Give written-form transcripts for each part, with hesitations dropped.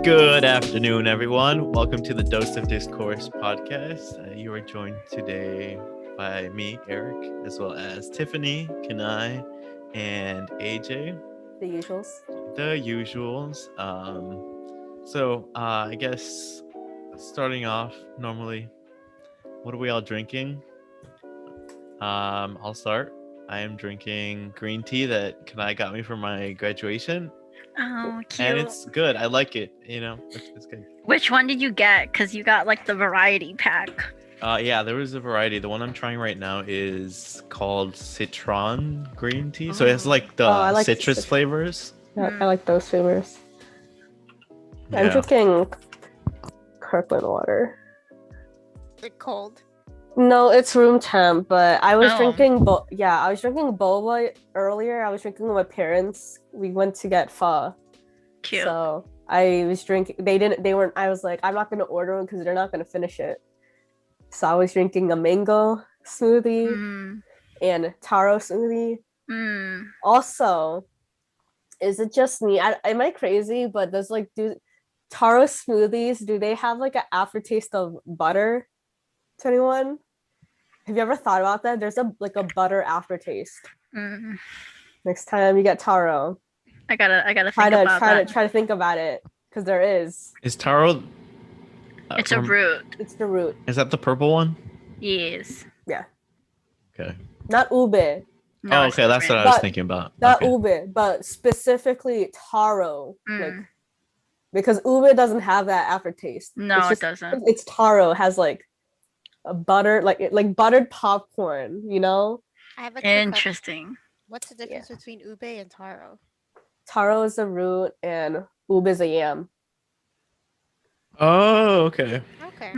Good afternoon, everyone. Welcome to the Dose of Discourse podcast. You are joined today by me, Eric, as well as Tiffany, Kanae, and AJ. The usuals. The usuals. I guess starting off normally, what are we all drinking? I'll start. I am drinking green tea that Kanae got me for my graduation. Oh, cute. And it's good. I like it. It's good. Which one did you get? Because you got like the variety pack. Yeah, there was a variety. The one I'm trying right now is called Citron green tea. So it has like the I like citrus flavors. Yeah, I like those flavors. Yeah. I'm drinking Kirkland water. Is it cold? No, it's room temp, but I was Oh. drinking I was drinking boba earlier. I was drinking with my parents. We went to get pho. Cute. So I was drinking. They weren't. I was like, I'm not gonna order one because they're not gonna finish it. So I was drinking a mango smoothie and taro smoothie. Also, is it just me? Am I crazy? But does do taro smoothies? Do they have like an aftertaste of butter? To anyone? Have you ever thought about that? There's a butter aftertaste. Next time you get taro, I gotta think about that. try to think about it because there is. Is taro? It's a root. It's the root. Is that the purple one? Yes. Yeah. Okay. Not ube. No, Oh, it's okay. That's what different. I was thinking about. Not Okay. ube, but specifically taro. Because ube doesn't have that aftertaste. No, it doesn't. It's taro has like a butter, like buttered popcorn. You know. I have a quick Interesting. What's the difference between ube and taro? Taro is a root and ube is a yam. Oh, okay. Okay.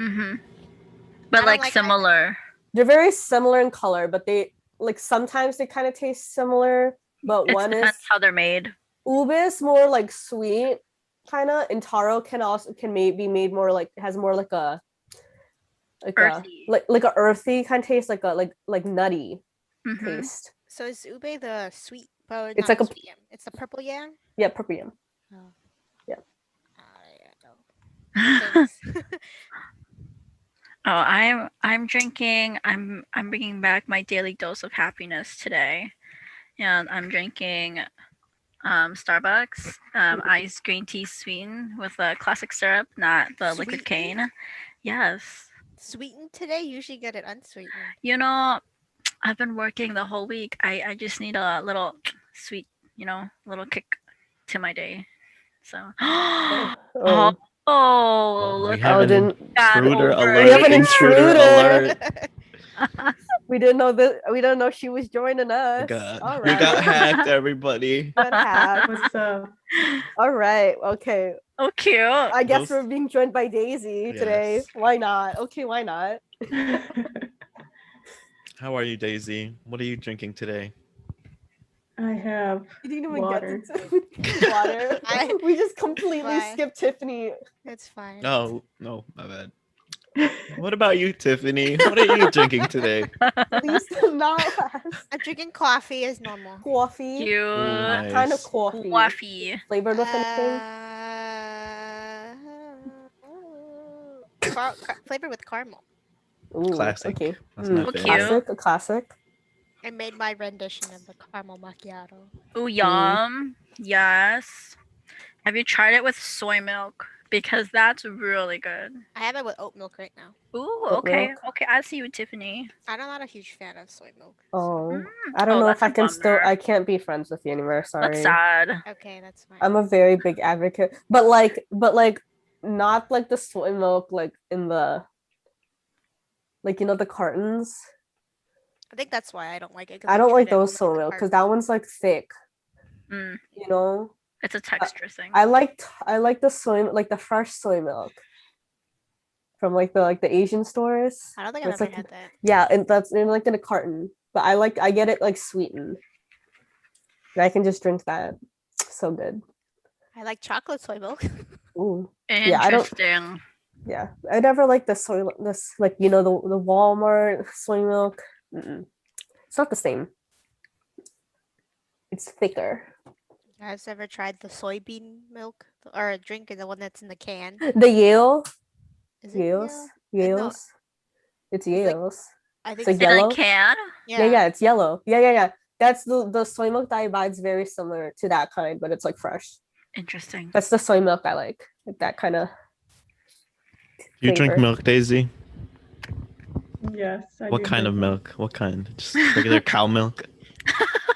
But don't like like similar. They're very similar in color, but they sometimes they kind of taste similar. But one is Depends how they're made. ube is more like sweet, kind of, and taro can be made more like has more like a Earthy. like a earthy kind of taste, like nutty taste. So is ube the sweet? But It's not like sweet yam. It's the purple yam. Yeah, purple yam. Oh. Yeah. Thanks. Oh, I'm drinking. I'm bringing back my daily dose of happiness today, and I'm drinking Starbucks iced green tea sweetened with a classic syrup, not the liquid cane. Yes. Sweetened today? Usually get it unsweetened. You know, I've been working the whole week. I just need a little sweet, little kick to my day. So. Oh, We look have an that intruder over. alert. We have an intruder. alert. We didn't know that. We didn't know she was joining us. All right. We got hacked, everybody. Got hacked. What's up? All right. Okay. Oh, cute. I guess Those- we're being joined by Daisy today. Yes. Why not? Okay, why not? How are you, Daisy? What are you drinking today? I have You didn't even water. get to water. We just completely Why? skipped Tiffany. It's fine. Oh, no, my bad. What about you, Tiffany? What are you drinking today? Please do not ask. I'm drinking coffee as normal. Coffee. Cute. Nice. What kind of coffee? Coffee. Flavored with anything? Flavored with caramel. Ooh, Classic. Okay. That's my Okay. favorite. Classic. A classic. I made my rendition of the caramel macchiato. Ooh, yum. Yes. Have you tried it with soy milk? Because that's really good. I have it with oat milk right now. Ooh, Oat okay. milk. Okay, I see you, Tiffany. I'm not a huge fan of soy milk. Oh, I don't Oh, know if that's I a can still. bummer. I can't be friends with you anymore. Sorry. That's sad. Okay, that's fine. I'm a very big advocate, but not like the soy milk, like in the, the cartons. I think that's why I don't like it. 'cause I don't tried like it those only soy in the milk because carton. that one's like thick. Mm, You know, it's a texture thing. I like the soy, like the fresh soy milk from like the Asian stores. I don't think where I've it's ever like had that. yeah, and that's in like in a carton. But I get it like sweetened. And I can just drink that. So good. I like chocolate soy milk. Ooh. Yeah, I don't- Interesting. Yeah, I never like the the Walmart soy milk. Mm-mm. It's not the same. It's thicker. Guys, ever tried the soybean milk or drink the one that's in the can? The Yale, Is it Yale's, No, Yale's. It's It's like- Yale's. I It's think like so. In a yellow. can? Yeah, it's yellow. Yeah. That's the soy milk that I buy is very similar to that kind, but it's like fresh. Interesting. That's the soy milk I like that kind of. You drink flavor. milk, Daisy? Yes. I What do kind of drink milk? What kind? Just regular cow milk?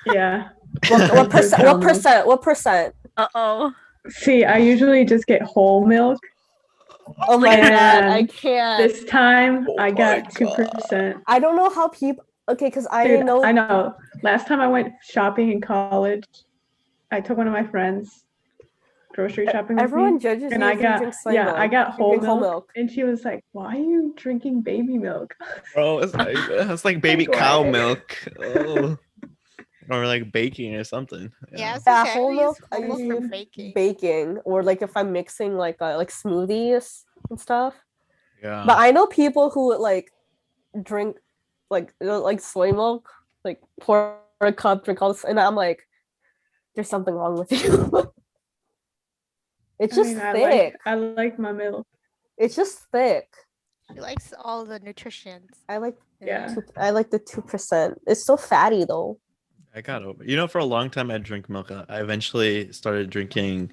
Yeah. What percent? Cow What milk. percent? What percent? Uh-oh. See, I usually just get whole milk. Oh my Look god, I And can't. This time Oh I my got God. 2%. I don't know how people. Okay, because I Dude, know. I know. Last time I went shopping in college, I took one of my friends grocery shopping with Everyone me. judges And you I if you got drink soy milk. I got if you drink whole milk. And she was like, "Why are you drinking baby milk?" Bro, it's like baby Like, cow what? milk. Oh. Or like baking or something. Yeah, I was Yeah, gonna say, whole I milk. use I whole milk usually for use baking. baking, or like if I'm mixing like smoothies and stuff. Yeah. But I know people who like drink like soy milk, like pour a cup, drink all this, and I'm like, there's something wrong with you. It's just thick. I like my milk. It's just thick. She likes all the nutritions. I like Yeah. I like the 2%. It's so fatty though. I got over. For a long time I drink milk. I eventually started drinking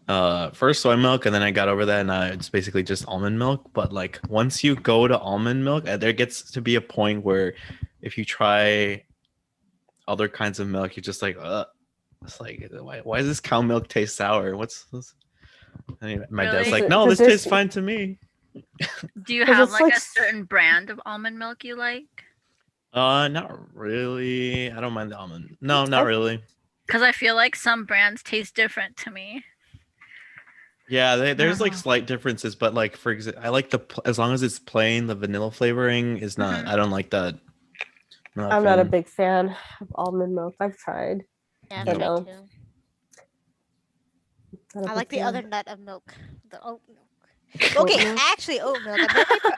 first soy milk, and then I got over that, and it's basically just almond milk. But like once you go to almond milk, there gets to be a point where if you try other kinds of milk, you're just like, it's like why does this cow milk taste sour? What's this? Anyway, my dad's Really? like, no, this tastes fine to me. Do you 'Cause have it's like like a certain brand of almond milk you like? Not really. I don't mind the almond. No, not really. Because I feel like some brands taste different to me. Yeah, there's like slight differences, but like for example, I like as long as it's plain, the vanilla flavoring is not. Mhm. I don't like that. I'm not a big fan of almond milk. I've tried. Yeah, I've Nope. tried No. too. Not a I big like the fan. other nut of milk, the oat milk. Oat Okay, milk? actually, oat milk.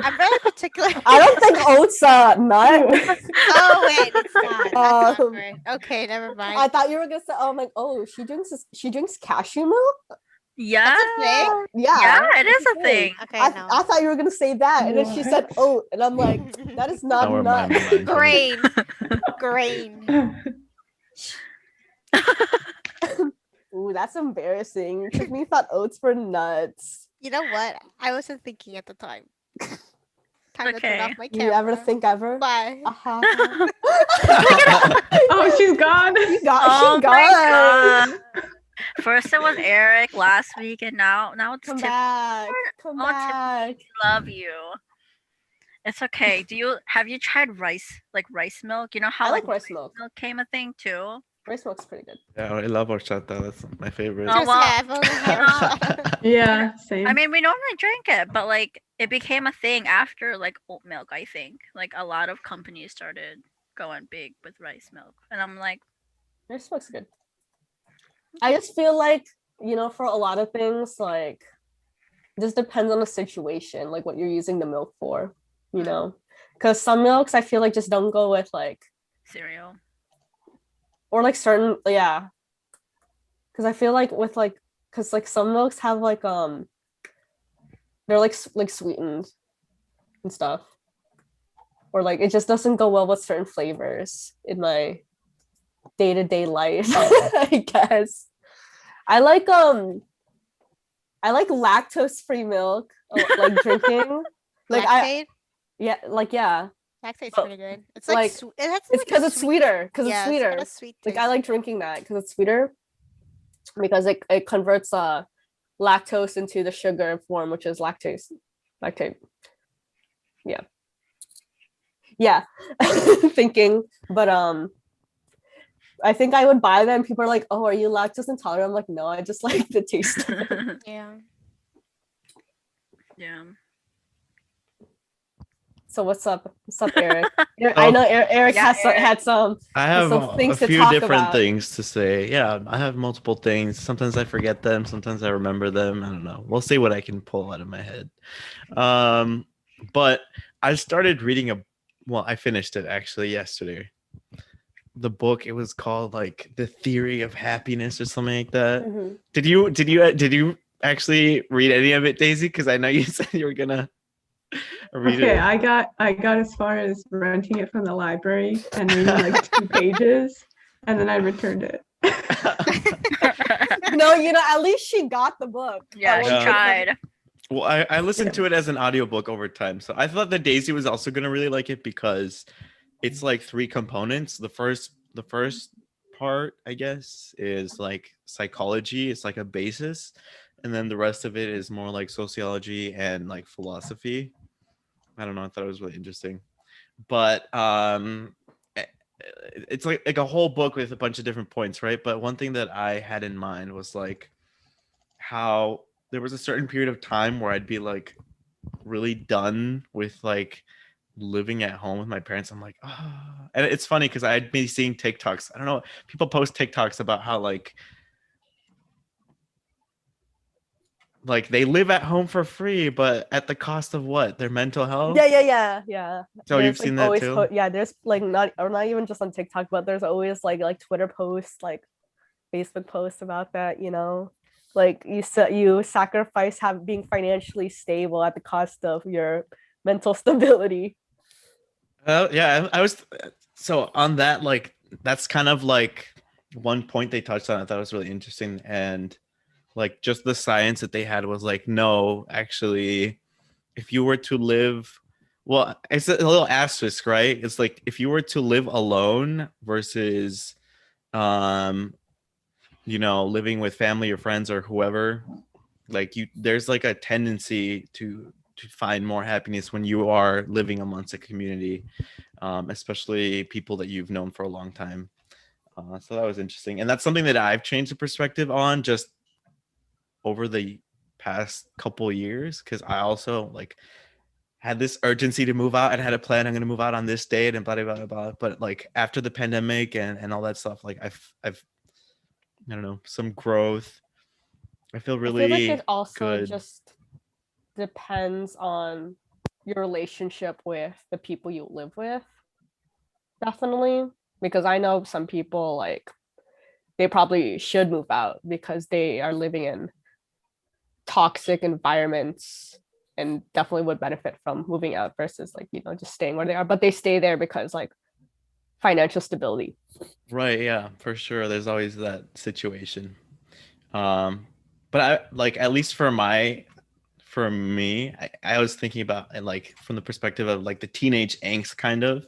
I'm very particular. I don't think oats nut. Oh wait, it's not. That's Um, awkward. Okay, never mind. I thought you were gonna say, oh, I'm like, oh, she drinks cashew milk. Yeah. thing? Yeah, Yeah, it it's is a thing. Okay, I no. thought you were gonna say that, and then she said What? oat, and I'm like, that is not Now we're nut. mind-blowing. Grain. Grain. Ooh, that's embarrassing. Tiffany thought oats were nuts. You know what? I wasn't thinking at the time. Time to turn Okay. off my Do camera. you ever think ever? Bye. Uh-huh. Oh, she's gone. She got. Oh She my gone. god. First it was Eric last week, and now it's Come Tiffany. back. Come Oh, back. Love you. It's okay. Have you tried rice milk? You know how I like rice milk. milk came a thing too? Rice milk's pretty good. Yeah, I love horchata. That's my favorite. Oh, well, Seriously, I've only had Yeah, same. I mean, we normally drink it, but like it became a thing after like oat milk, I think. Like a lot of companies started going big with rice milk. And I'm like, Rice milk's good. I just feel like, for a lot of things, like, it just depends on the situation, like what you're using the milk for, Because some milks I feel like just don't go with like, cereal. or like certain, yeah. Because I feel like with like, because like some milks have like, they're like sweetened and stuff. Or like it just doesn't go well with certain flavors in my day-to-day life, I guess. I like lactose-free milk, like drinking. Like lactate. yeah. Lactate's Oh, pretty good. It's like, like it has It's like because a it's sweet- sweeter. Because yeah, it's sweeter. got a sweet Like taste I like to it. drinking that because it's sweeter. Because it converts lactose into the sugar form, which is lactate. Yeah. Thinking, but I think I would buy them. People are like, "Oh, are you lactose intolerant?" I'm like, "No, I just like the taste." Yeah. Yeah. So what's up? What's up, Eric? I know Eric Yeah, had some. I have some a things to few talk different about. things to say. Yeah, I have multiple things. Sometimes I forget them. Sometimes I remember them. I don't know. We'll see what I can pull out of my head. But I started reading well, I finished it actually yesterday. the book. It was called like The Theory of Happiness or something like that. Mm-hmm. Did you actually read any of it, Daisy? Because I know you said you were gonna read Okay, it. I got as far as renting it from the library and reading like 2 pages, and then I returned it. No, at least she got the book. Yeah, she Yeah. tried. Well, I listened to it as an audiobook over time. So I thought that Daisy was also gonna really like it because it's like 3 components. The first part, I guess, is like psychology. It's like a basis. And then the rest of it is more like sociology and like philosophy. I don't know. I thought it was really interesting. But it's like a whole book with a bunch of different points, right? But one thing that I had in mind was like how there was a certain period of time where I'd be like really done with like living at home with my parents. I'm like, and it's funny because I'd be seeing TikToks. I don't know, people post TikToks about how like they live at home for free, but at the cost of what? Their mental health. Yeah. So you've There's seen like that always too? there's like not even just on TikTok, but there's always like Twitter posts, like Facebook posts about that. Like you sacrifice being financially stable at the cost of your mental stability. Yeah, I was so on that. Like that's kind of like one point they touched on. I thought was really interesting, and like just the science that they had was like, no, actually, if you were to live, well, it's a little asterisk, right? It's like if you were to live alone versus living with family or friends or whoever, like there's like a tendency to find more happiness when you are living amongst a community, especially people that you've known for a long time. So that was interesting, and that's something that I've changed the perspective on just over the past couple years, because I also like had this urgency to move out and had a plan. I'm going to move out on this date and blah blah blah blah. But like after the pandemic and all that stuff, like I've I don't know, some growth. I feel I feel like it really also good. just depends on your relationship with the people you live with. Definitely. Because I know some people like they probably should move out because they are living in toxic environments and definitely would benefit from moving out versus like, just staying where they are. But they stay there because like financial stability. Right, yeah, for sure. There's always that situation. But I like, at least for me, I was thinking about it like from the perspective of like the teenage angst kind of.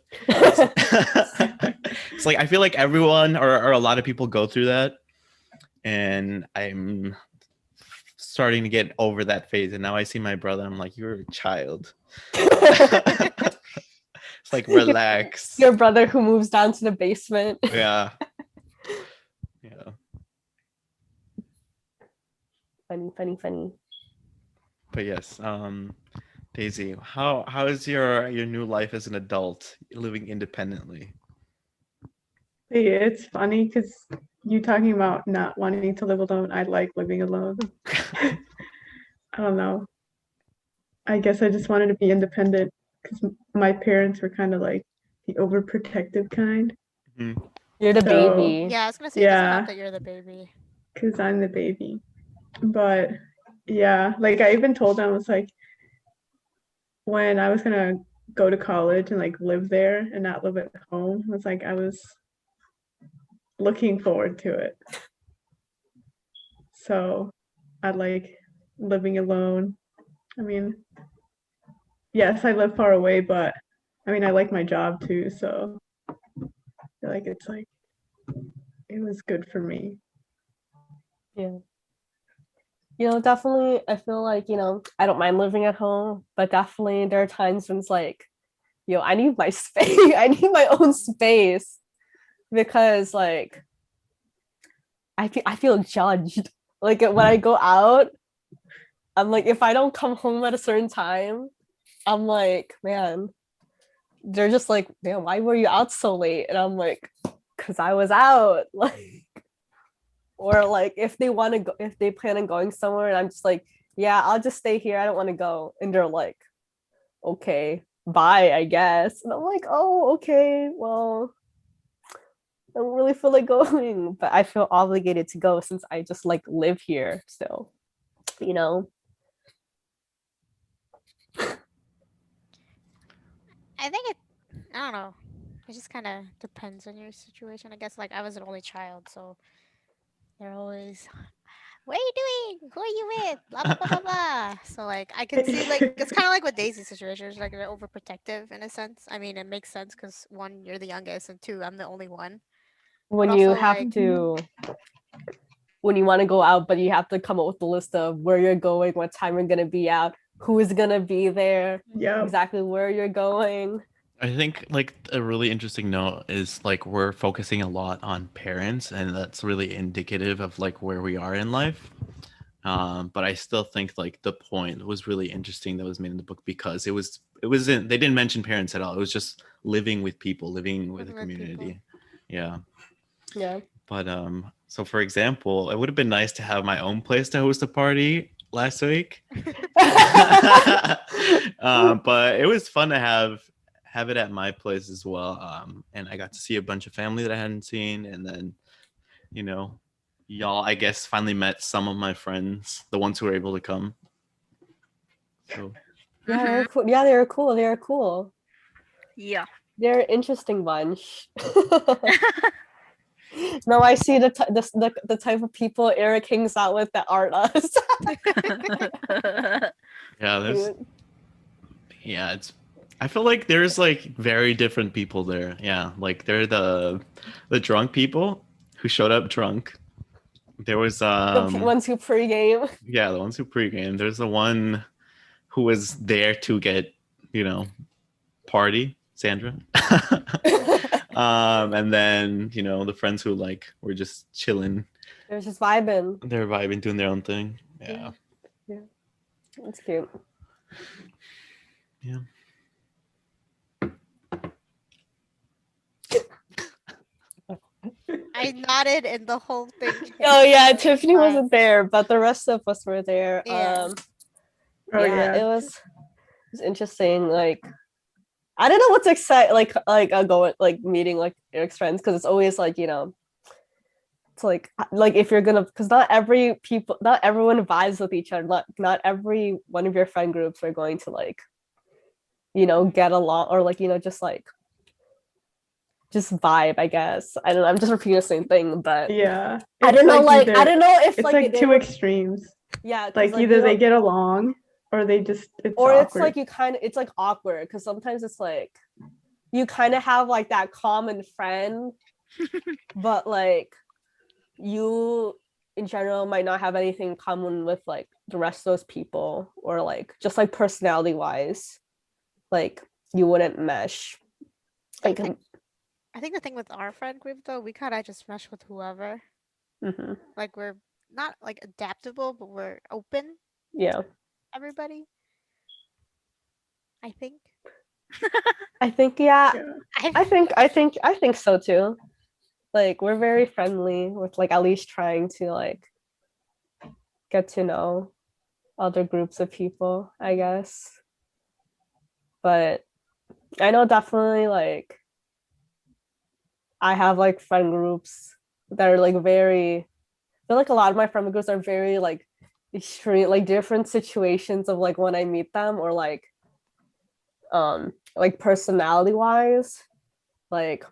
It's like I feel like everyone or a lot of people go through that, and I'm starting to get over that phase. And now I see my brother, I'm like, you're a child. It's like, relax. Your brother who moves down to the basement. Yeah. Funny. But yes, Daisy, how is your new life as an adult living independently? Hey, it's funny because you talking about not wanting to live alone. I like living alone. I don't know. I guess I just wanted to be independent because my parents were kind of like the overprotective kind. Mm-hmm. You're the So, baby. Yeah, I was gonna say it doesn't help that you're the baby. because I'm the baby. But yeah, like I even told them, I was like, when I was gonna go to college and like live there and not live at home, I was like, I was looking forward to it. So I like living alone. I mean, yes, I live far away, but I mean, I like my job too. So I feel like it was good for me. Yeah. Definitely, I feel like, I don't mind living at home, but definitely there are times when it's like, I need my space. I need my own space because like I feel judged. Like when I go out, I'm like, if I don't come home at a certain time, I'm like, man, they're just like, man, why were you out so late? And I'm like, because I was out. Like, or like if they want to go, if they plan on going somewhere, and I'm just like, yeah, I'll just stay here. I don't want to go. And they're like, okay, bye, I guess. And I'm like, oh, okay, well, don't really feel like going, but I feel obligated to go since I just like live here still, you know. I think I don't know. It just kind of depends on your situation. I guess like I was an only child, so they're always, what are you doing? Who are you with? Blah blah blah blah blah. So like I can see like it's kind of like with Daisy's situation. It's like they're overprotective in a sense. I mean, it makes sense because one, you're the youngest, and two, I'm the only one. When But you also have like to, when you want to go out, but you have to come up with the list of where you're going, what time you're gonna be out, who is gonna be there, Yeah. exactly where you're going. I think like a really interesting note is like we're focusing a lot on parents, and that's really indicative of like where we are in life. But I still think like the point was really interesting that was made in the book because it wasn't, they didn't mention parents at all. It was just living with people, living with a Living with people. community. Yeah. Yeah. But so for example, it would have been nice to have my own place to host a party last week. But it was fun to have it at my place as well. And I got to see a bunch of family that I hadn't seen, and then you know, y'all I guess finally met some of my friends, the ones who were able to come. So Yeah, they're cool. Yeah, they're cool. They're cool. Yeah. They're an interesting bunch. No, I see the type of people Eric hangs out with that aren't us. yeah, it's I feel like there's like very different people there. Yeah, like they're the drunk people who showed up drunk. There was The ones who pregame. yeah, the ones who pregame. There's the one who was there to get, party, Sandra. And then, the friends who like were just chilling. They're just vibing. They're vibing, doing their own thing. Yeah. Yeah. That's cute. Yeah. I nodded and the whole thing. Oh yeah, Tiffany wasn't there, but the rest of us were there. Yeah. It was interesting. Like, I don't know what to expect. Like I'll go like meeting like Eric's friends because it's always like it's like if you're gonna, because not everyone vibes with each other. Not every one of your friend groups are going to like get along or like just vibe, I guess. I don't know, I'm just repeating the same thing, but yeah, I don't know, like I don't know if it's like two extremes. Yeah, like either they get along or they just it's like it's like awkward because sometimes it's like you kind of have like that common friend but like you in general might not have anything in common with like the rest of those people, or like just like personality wise like you wouldn't mesh. Like I think the thing with our friend group though, we kind of just mesh with whoever. Mm-hmm. Like we're not like adaptable, but we're open. Yeah. Everybody. I think. I think I think so too. Like we're very friendly with like at least trying to like get to know other groups of people, I guess. But I know definitely like I have like friend groups that are like very, I feel like a lot of my friend groups are very like extreme, like different situations of like when I meet them, or like personality wise. Like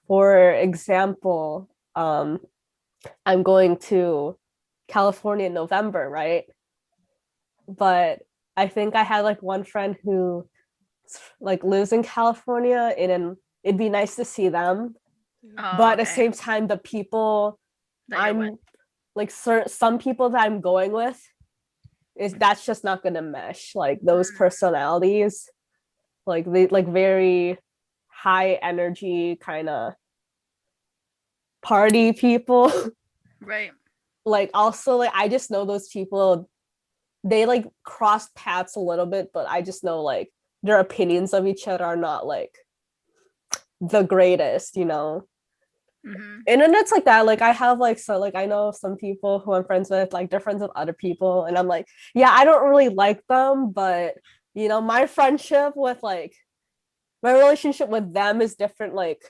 for example, I'm going to California in November, right? But I think I had like one friend who like lives in California, and it'd be nice to see them. But at the same time, the people I'm like some people that I'm going with that's just not gonna mesh. Like those personalities, like they like very high energy kind of party people. Right. Like also like I just know those people, they like cross paths a little bit, but I just know like their opinions of each other are not like the greatest, Mm-hmm. And then it's like that. Like I have like, so like I know some people who I'm friends with, like they're friends with other people, and I'm like, yeah, I don't really like them, but my relationship with them is different like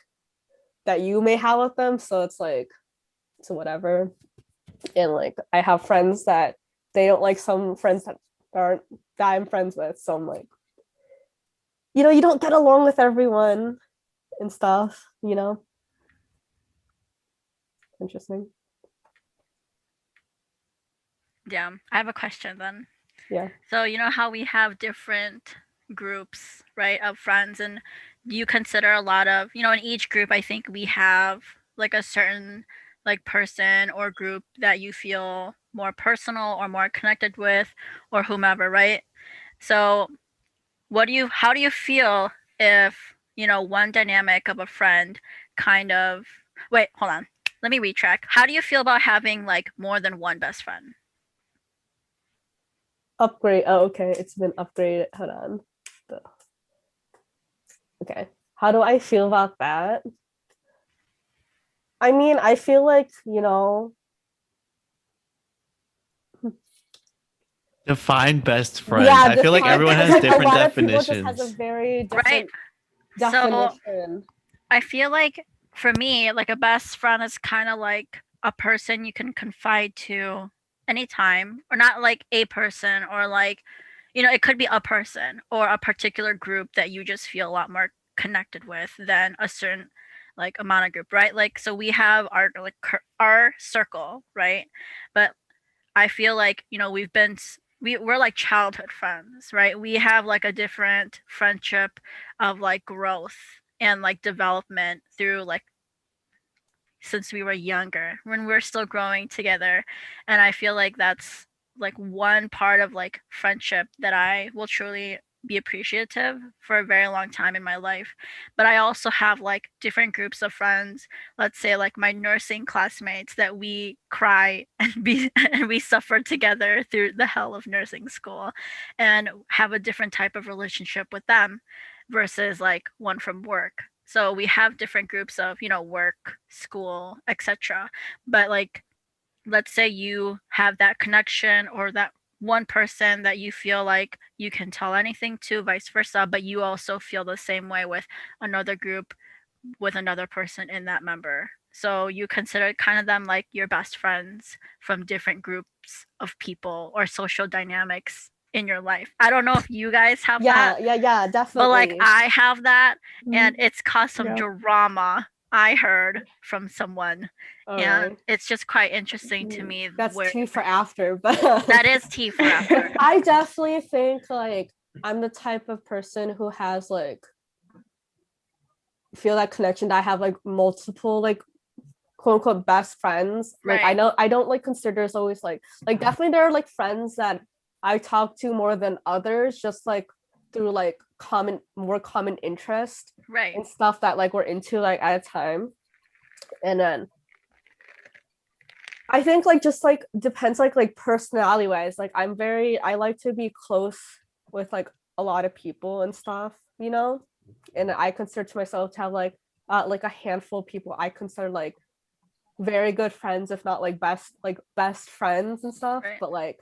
that you may have with them. So it's like, so whatever. And like I have friends that they don't like some friends that aren't that I'm friends with. So I'm like, you know, you don't get along with everyone and stuff, you know. Interesting. Yeah, I have a question then. Yeah. So you know how we have different groups, right, of friends, and do you consider a lot of, you know, in each group I think we have like a certain like person or group that you feel more personal or more connected with or whomever, right? So how do you feel if, you know, one dynamic of a friend kind of wait, hold on. Let me retrack. How do you feel about having like more than one best friend? Upgrade. Oh, okay. It's been upgraded. Hold on. Okay. How do I feel about that? I mean, I feel like, you know, Define best friend. yeah, I feel like define, everyone because has like a different lot of people just has a definitions. very Right. different So definition. I feel like for me, like a best friend is kind of like a person you can confide to anytime, or not like a person, or like, you know, it could be a person or a particular group that you just feel a lot more connected with than a certain like amount of group, right? Like, so we have our like our circle, right? But I feel like, you know, we're like childhood friends, right? We have like a different friendship of like growth and like development through like since we were younger when we're still growing together. And I feel like that's like one part of like friendship that I will truly be appreciative for a very long time in my life. But I also have like different groups of friends, let's say like my nursing classmates that we cry and be and we suffer together through the hell of nursing school, and have a different type of relationship with them versus like one from work. So we have different groups of, you know, work, school, etc. But like, let's say you have that connection or that one person that you feel like you can tell anything to, vice versa, but you also feel the same way with another group with another person in that member. So you consider kind of them like your best friends from different groups of people or social dynamics in your life. I don't know if you guys have that, Yeah, but like definitely. I have that, and Mm, it's caused some yeah. drama I heard from someone. All And right. it's just quite interesting to Mm, me That's where tea for after, but that is tea for after. I definitely think like I'm the type of person who has like feel that connection that I have like multiple like quote unquote best friends. Like I Right. know I don't like consider there's always like definitely there are like friends that I talk to more than others, just like through like more common interest Right. and stuff that like we're into like at a time. And then I think like just like depends like personality wise. Like I like to be close with like a lot of people and stuff, you know? And I consider to myself to have like a handful of people I consider like very good friends, if not like best friends and stuff. Right. But like,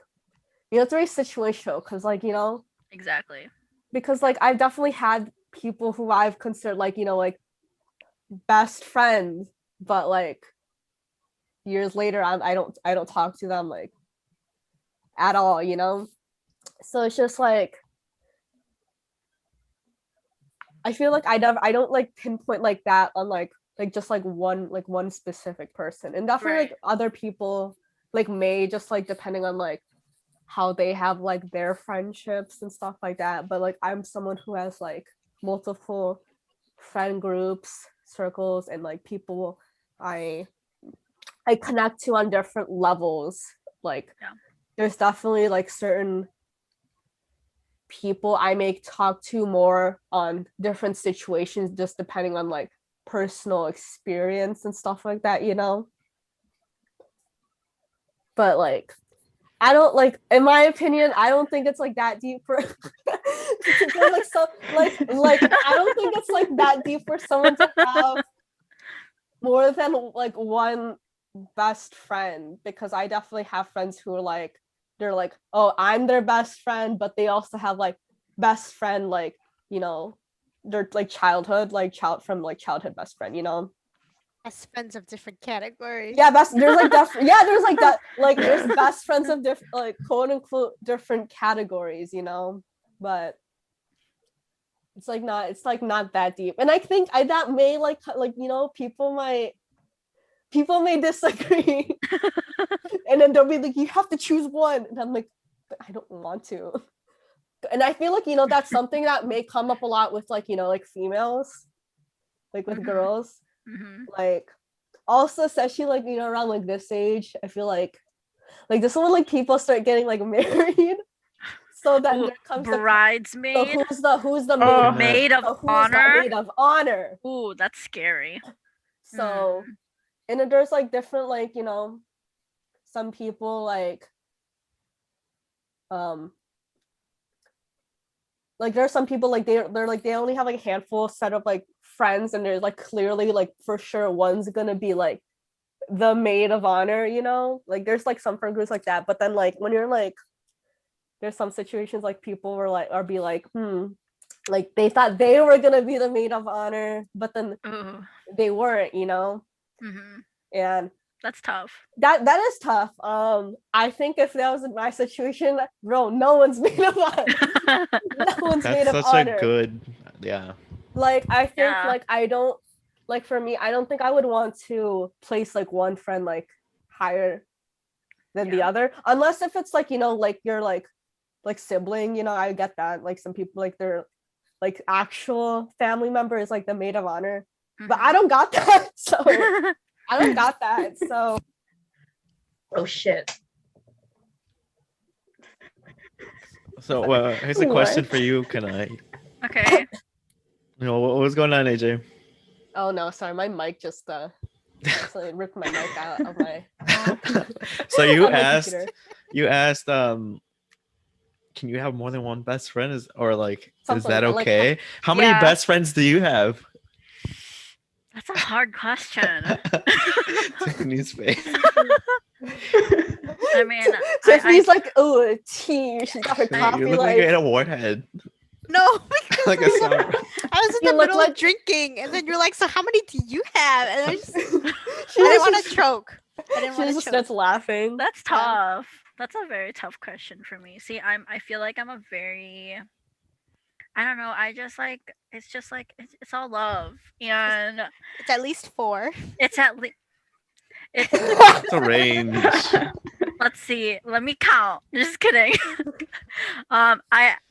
you know, it's very situational because like, you know, Exactly. because like I've definitely had people who I've considered like, you know, like best friends, but like years later I don't talk to them like at all, you know? So it's just like I feel like I don't like pinpoint like that on like just like one specific person. And definitely Right. like other people like may just like depending on like how they have like their friendships and stuff like that. But like I'm someone who has like multiple friend groups, circles, and like people I connect to on different levels. Like Yeah. there's definitely like certain people I may talk to more on different situations, just depending on like personal experience and stuff like that, you know? But like, I don't like, in my opinion, I don't think it's like that deep for like so like I don't think it's like that deep for someone to have more than like one best friend, because I definitely have friends who are like they're like, oh, I'm their best friend, but they also have like best friend, like, you know, they're like childhood, like childhood best friend, you know. Best friends of different categories. Yeah, there's like there's like that, like there's best friends of different, like quote unquote different categories, you know, but it's like not that deep. And I think that may like you know, people may disagree. And then they'll be like, you have to choose one, and I'm like, but I don't want to. And I feel like, you know, that's something that may come up a lot with, like, you know, like females, like with girls, like also especially like, you know, around like this age. I feel like this is when like people start getting like married, so that there comes bridesmaid. So who's the maid of honor? Maid of honor. Ooh, that's scary. So and then there's like different, like, you know, some people like there's some people like they're like they only have like a handful set of like friends, and there's like clearly like for sure one's gonna be like the maid of honor, you know, like there's like some friend groups like that. But then like when you're like, there's some situations like people were like, or be like, like they thought they were gonna be the maid of honor, but then they weren't, you know. And that's tough. That is tough. I think if that was in my situation, bro, no one's maid of honor. No one's maid of honor. That's such a good, yeah. Like I think like I don't, like for me, I don't think I would want to place like one friend like higher than the other, unless if it's like, you know, like you're like sibling, you know. I get that, like some people like their like actual family member is like the maid of honor, but I don't got that. So I don't got that. So oh shit. So here's a question for you, Kanae. Okay. You know, what was going on, AJ? Oh no, sorry, my mic just accidentally ripped my mic out of my So you asked can you have more than one best friend? Is that okay? Like, how many best friends do you have? That's a hard question. Tiffany's face. I mean, Tiffany's like, oh, a tea. She's got her coffee. You look like a warhead. No, like a song. I was in the middle of drinking, and then you're like, "So how many do you have?" And I didn't want to choke. I didn't want to choke. Starts laughing. That's tough. That's a very tough question for me. See, I feel like I'm a very, I don't know. I just like, it's just like it's all love, and it's at least 4. It's at least. It's a range. Let's see. Let me count. Just kidding.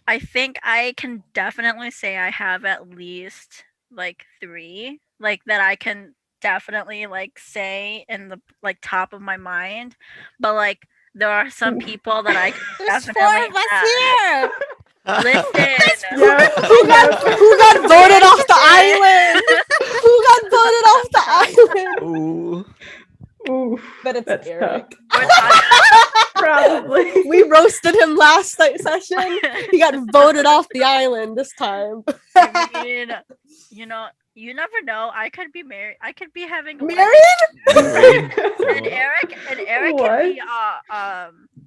I think I can definitely say I have at least like 3, like that I can definitely like say in the like top of my mind. But like there are some people that I definitely 4 of us here. Listen, who got voted off the island? Who got voted off the island? Ooh. Ooh, but it's Eric. Probably. We roasted him last session. He got voted off the island this time. I mean, you know, you never know. I could be married. I could be having married. And Eric can be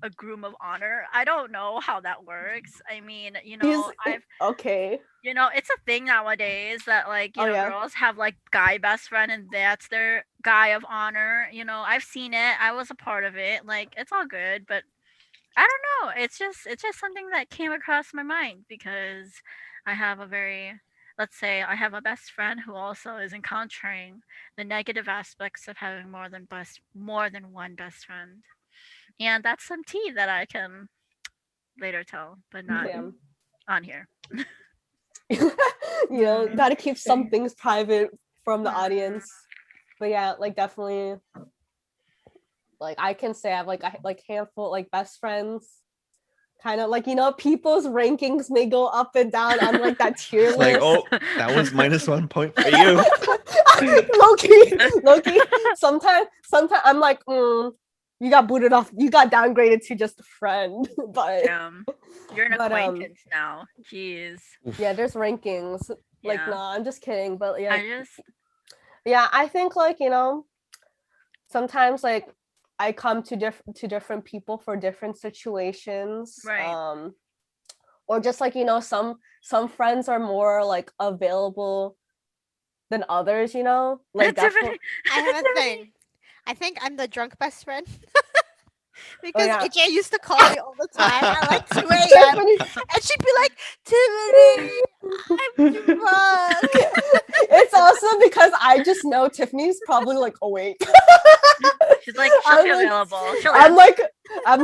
a groom of honor. I don't know how that works. I mean, you know, okay. You know, it's a thing nowadays that like, you know, girls have like guy best friend and that's their guy of honor. You know, I've seen it. I was a part of it. Like, it's all good, but I don't know. It's just something that came across my mind because I have let's say I have a best friend who also is encountering the negative aspects of having more than one best friend. And that's some tea that I can later tell, but not on here. You know, gotta keep some things private from the audience. But yeah, like definitely, like I can say I have like handful like best friends. Kind of like, you know, people's rankings may go up and down on like that tier list. Like, oh, that was -1 point for you. Low-key. Sometimes I'm like, you got booted off. You got downgraded to just a friend. But you're an acquaintance now. Jeez. Yeah, there's rankings. Like, nah, I'm just kidding. But yeah, I think like, you know, sometimes like I come to different people for different situations. Right. Or just like, you know, some friends are more like available than others, you know? Like that's Tiffany. what, I have a thing. I think I'm the drunk best friend. Because yeah. AJ used to call me all the time at like 2 a.m. Tiffany, and she'd be like, Tiffany, I'm drunk. it's also because I just know Tiffany's probably like awake. She's like, she'll be available. She'll I'm answer.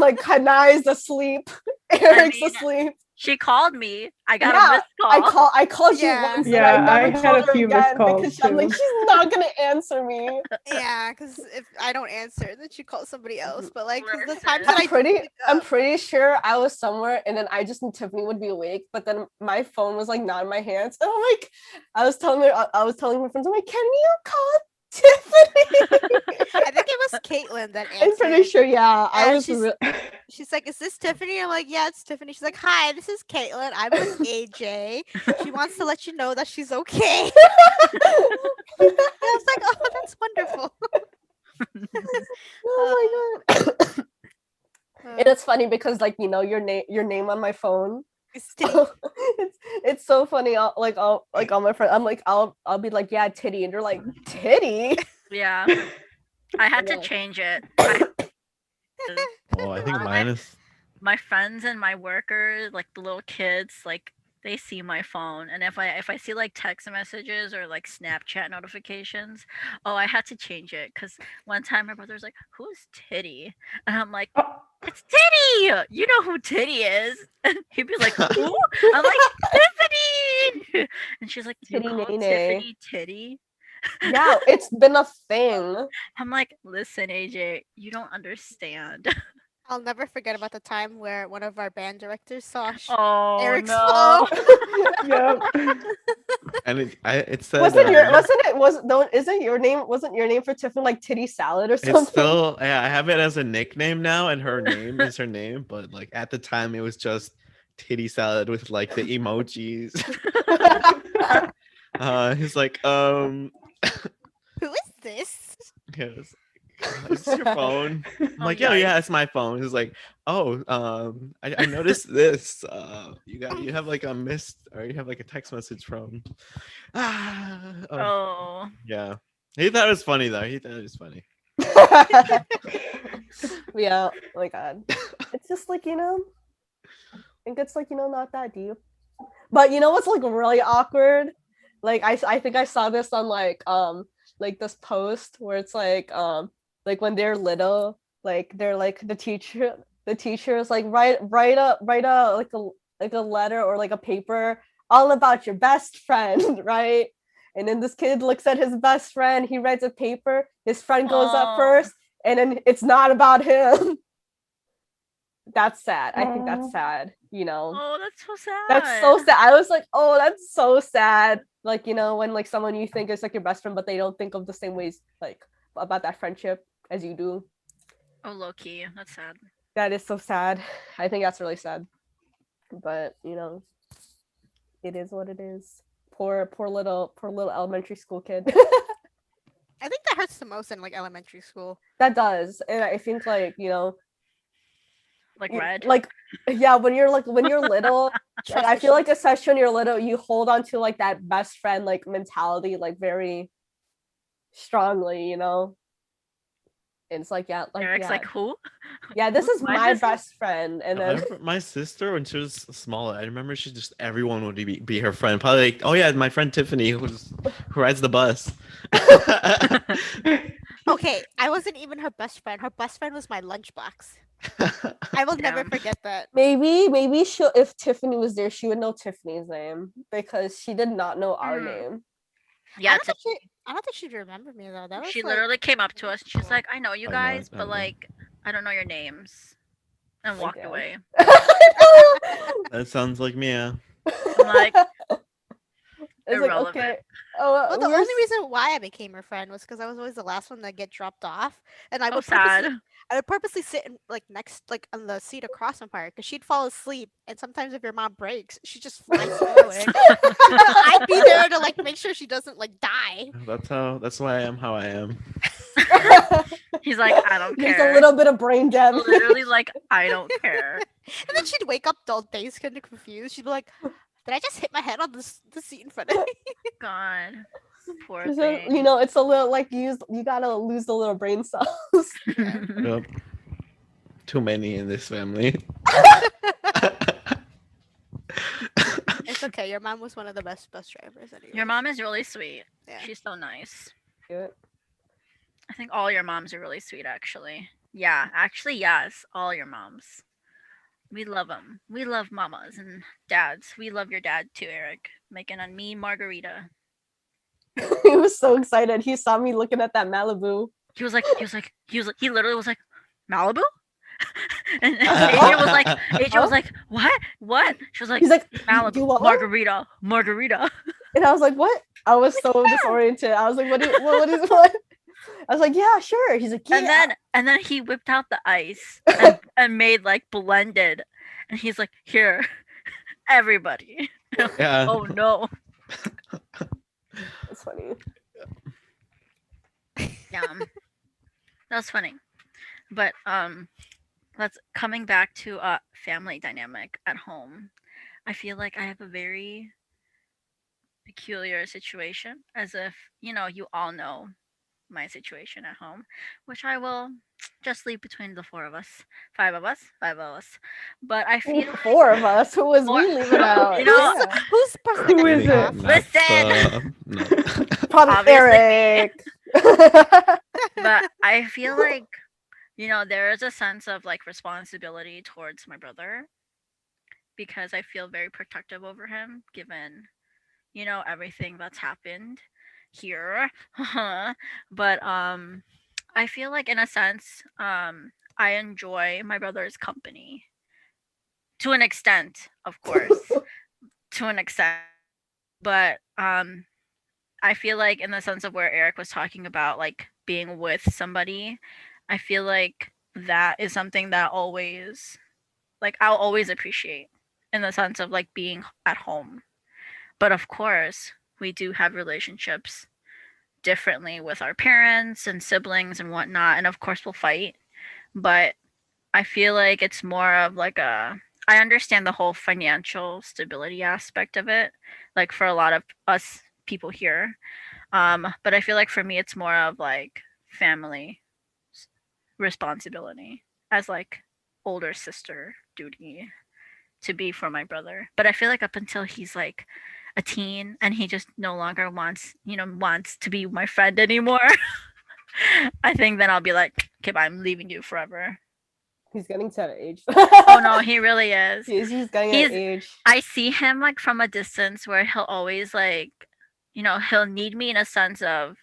like, Kanae's asleep. Eric's mean, asleep. She called me. I got Yeah, a missed call. I called you Yeah. once, Yeah, and I I never had called a her few missed again calls, because I'm like, too. she's not gonna answer me. Yeah, because if I don't answer, then she calls somebody else. But like, 'cause the times Listen. that I do pick I'm up- pretty sure I was somewhere, and then I just knew Tiffany would be awake, but then my phone was like not in my hands, and I'm like, I was telling my friends, I'm like, can you call Tiffany? I think it was Caitlin that answered. I'm pretty sure, yeah. I And was. she's like, "Is this Tiffany?" I'm like, "Yeah, it's Tiffany." She's like, "Hi, this is Caitlin. I'm with AJ. She wants to let you know that she's okay." And I was like, "Oh, that's wonderful." Oh my god. And it's funny because like you know your name on my phone. It's Titty. It's so funny. I'll all my friends. I'm like I'll be like, yeah, titty, and you're like, titty. Yeah. I had to Yeah. change it. Oh, I think mine is. My friends and my workers, like the little kids, like they see my phone, and if I see like text messages or like Snapchat notifications, oh, I had to change it because one time my brother's like, "Who's Titty?" And I'm like, Oh, "It's Titty. You know who Titty is?" And he'd be like, "Who?" I'm like, "Tiffany." And she's like, "You Titty call Nene. Tiffany Titty?" Yeah, it's been a thing. I'm like, "Listen, AJ, you don't understand." I'll never forget about the time where one of our band directors saw Oh Eric's no. phone. yep. And it said. Isn't your name for Tiffany like Titty Salad or something? It's still, yeah, I have it as a nickname now, and her name is her name, but like at the time it was just Titty Salad with like the emojis. He's like, Who is this? yes, is this your phone? I'm Oh, like, yeah, yikes. it's my phone. He's like, oh, I noticed this. You have like a missed, or you have like a text message from. Oh. Yeah. He thought it was funny though. He thought it was funny. Yeah, oh my god. It's just like, you know, I think it's like, you know, not that deep. But you know what's like really awkward? Like I think I saw this on like this post where it's like when they're little, like they're like the teacher is like write a like a letter or like a paper all about your best friend, right? And then this kid looks at his best friend, he writes a paper, his friend goes up Oh. first, and then it's not about him. That's sad. I think that's sad, you know. Oh, that's so sad. That's so sad. I was like, oh, that's so sad. Like, you know, when like someone you think is like your best friend, but they don't think of the same ways like about that friendship as you do. Oh, low key. That's sad. That is so sad. I think that's really sad. But you know, it is what it is. Poor little elementary school kid. I think that hurts the most in like elementary school. That does. And I think like, you know, Like red. like yeah, when you're little, like, I feel like especially when you're little, you hold on to like that best friend like mentality like very strongly, you know. And it's like, yeah, like Eric's yeah. like, who? Yeah, this is My my sister? best friend. And I then remember my sister when she was small. I remember she just everyone would be her friend. Probably like, oh yeah, my friend Tiffany who rides the bus. Okay, I wasn't even her best friend. Her best friend was my lunchbox. I will never Damn. forget that. maybe she'll, if Tiffany was there, she would know Tiffany's name because she did not know our name. Yeah, I don't think she'd remember me though. That was she like, literally came up to us. She's like, I know you I know, guys, I but know. like, I don't know your names. And walked damn. away. That sounds like Mia. I'm like, It's like, irrelevant. okay. Oh, well, the only reason why I became her friend was because I was always the last one to get dropped off, and I oh, would sad. purposely sit in, like next, like on the seat across from her, because she'd fall asleep, and sometimes if your mom breaks, she just flies forward. So I'd be there to like make sure she doesn't like die. That's why I am how I am. He's like, I don't There's care. a little bit of brain damage. Literally, like, I don't care. And then she'd wake up all days kind of confused. She'd be like, "Did I just hit my head on the seat in front of me?" God. Poor You thing. know, it's a little like you gotta lose the little brain cells. Yep. Too many in this family. It's okay. Your mom was one of the best bus drivers. Anyways. Your mom is really sweet. Yeah. She's so nice. Cute. I think all your moms are really sweet, actually. Yeah, actually, yes, all your moms. We love them. We love mamas and dads. We love your dad too, Eric. Making a mean margarita. He was so excited. He saw me looking at that Malibu. He literally was like, Malibu? And What? Adrian was like, what? She was like, He's like, Malibu, "You want one?" margarita. And I was like, what? I was so disoriented. I was like, what is what? I was like, yeah, sure. He's like, yeah. And then he whipped out the ice and made like blended. And he's like, here, everybody. Yeah. Oh no. That's funny. Yeah. That's funny. But let's coming back to family dynamic at home. I feel like I have a very peculiar situation, as if, you all know my situation at home, which I will just leave between the four of us. Five of us. But I feel like Four of us. Who was Four- me leaving out? You know, Yeah. Who's person Who that is gets it? off? Listen! No. Probably Obviously me. Eric. but I feel like, there is a sense of like responsibility towards my brother because I feel very protective over him given, everything that's happened here. But I feel like in a sense, I enjoy my brother's company to an extent, of course, to an extent. But I feel like in the sense of where Eric was talking about like being with somebody, I feel like that is something that I'll always appreciate in the sense of like being at home. But of course, we do have relationships differently with our parents and siblings and whatnot, and of course we'll fight. But I feel like it's more of like I understand the whole financial stability aspect of it, like for a lot of us people here. But I feel like for me, it's more of like family responsibility as like older sister duty to be for my brother. But I feel like up until he's like a teen and he just no longer wants to be my friend anymore, I think then I'll be like, okay, bye, I'm leaving you forever. He's getting to that age. Oh no, he really is. He's getting He's- that age. I see him like from a distance where he'll always like, he'll need me in a sense of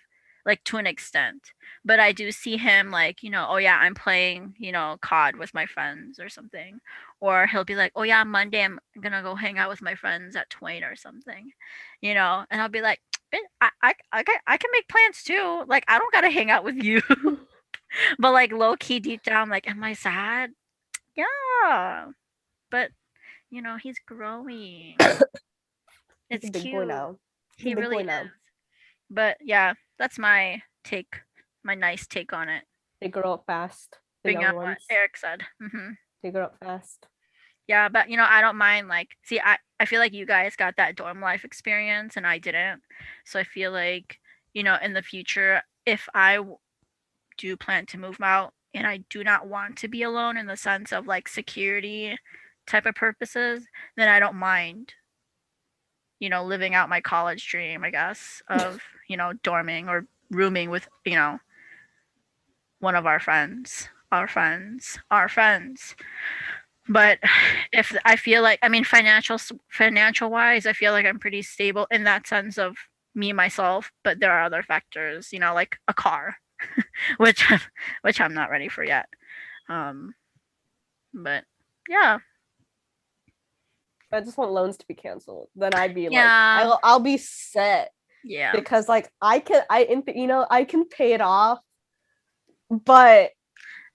like to an extent. But I do see him like, oh yeah, I'm playing, COD with my friends or something. Or he'll be like, oh yeah, Monday I'm gonna go hang out with my friends at Twain or something. And I'll be like, I can make plans too. Like I don't gotta hang out with you. But like low key deep down, like, am I sad? Yeah. But he's growing. He's It's a big cute. boy now. He's a He big really boy now. is. But yeah, that's my nice take on it. They grow up fast. The Bring young up what ones. Eric said. They grow up fast. Yeah, but I don't mind like see I feel like you guys got that dorm life experience and I didn't. So I feel like, in the future if do plan to move out and I do not want to be alone in the sense of like security type of purposes, then I don't mind, living out my college dream, I guess, of, dorming or rooming with, one of our friends. But if I feel like, I mean, financial wise, I feel like I'm pretty stable in that sense of me myself. But there are other factors, like a car, which I'm not ready for yet. But yeah, I just want loans to be canceled. Then I'd be Yeah. like, I'll be set yeah, because like I can pay it off, but